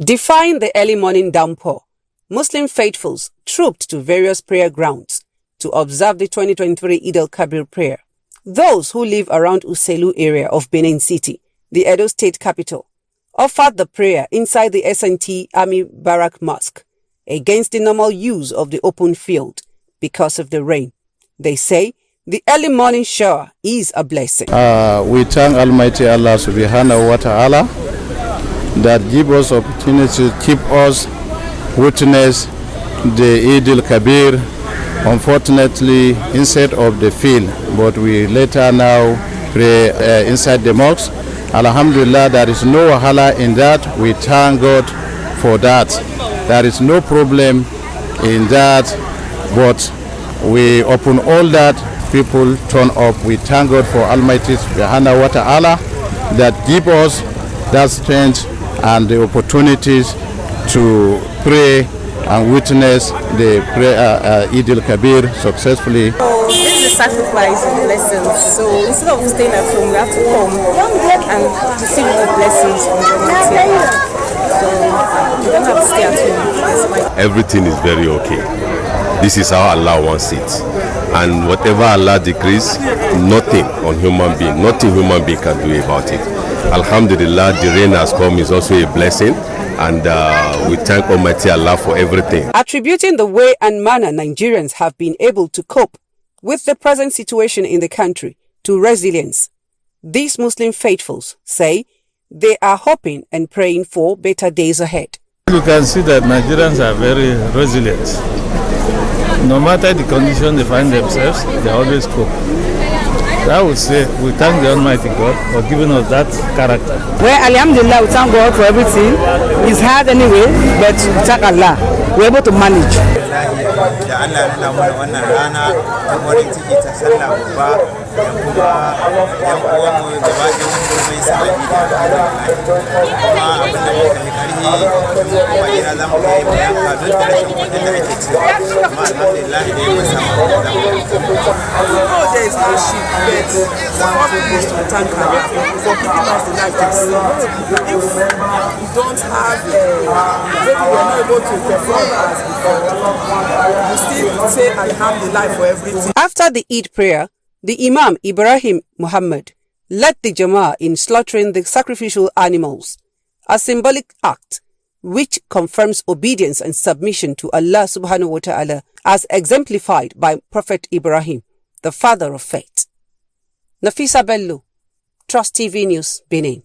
Defying the early morning downpour, Muslim faithfuls trooped to various prayer grounds to observe the 2023 Eid al-Kabir prayer. Those who live around Uselu area of Benin City, the Edo state capital, offered the prayer inside the S&T Army Barrack Mosque against the normal use of the open field because of the rain. They say the early morning shower is a blessing. We thank Almighty Allah subhanahu wa ta'ala that give us opportunity to keep us witness the Eid al-Kabir, unfortunately inside of the field, but we later now pray inside the mosque. Alhamdulillah, there is no wahala in that. We thank God for that. There is no problem in that, but we open all that people turn up. We thank God for Almighty Subhanahu wa Ta'ala that give us that strength and the opportunities to pray and witness the prayer Eid al-Kabir successfully. So this is a sacrifice of blessings. So instead of staying at home, we have to come and receive the blessings from the Almighty. So we don't have to stay at home. Everything is very okay. This is how Allah wants it. And whatever Allah decrees, nothing human being can do about it. Alhamdulillah, the rain has come is also a blessing, and we thank Almighty Allah for everything. Attributing the way and manner Nigerians have been able to cope with the present situation in the country to resilience, these Muslim faithfuls say they are hoping and praying for better days ahead. You can see that Nigerians are very resilient. No matter the condition they find themselves, they always cope. I would say we thank the Almighty God for giving us that character. Well, Alhamdulillah, we thank God for everything. It's hard anyway, but we thank Allah. We're able to manage. There is hardship, but what we need to thank Allah for giving us the life to see. If we don't have, maybe we are not able to perform as before, we still say Alhamdulillah for everything. After the Eid prayer, the Imam Ibrahim Muhammad led the Jama'ah in slaughtering the sacrificial animals, a symbolic act which confirms obedience and submission to Allah subhanahu wa ta'ala as exemplified by Prophet Ibrahim, the father of faith. Nafisa Bello, Trust TV News, Benin.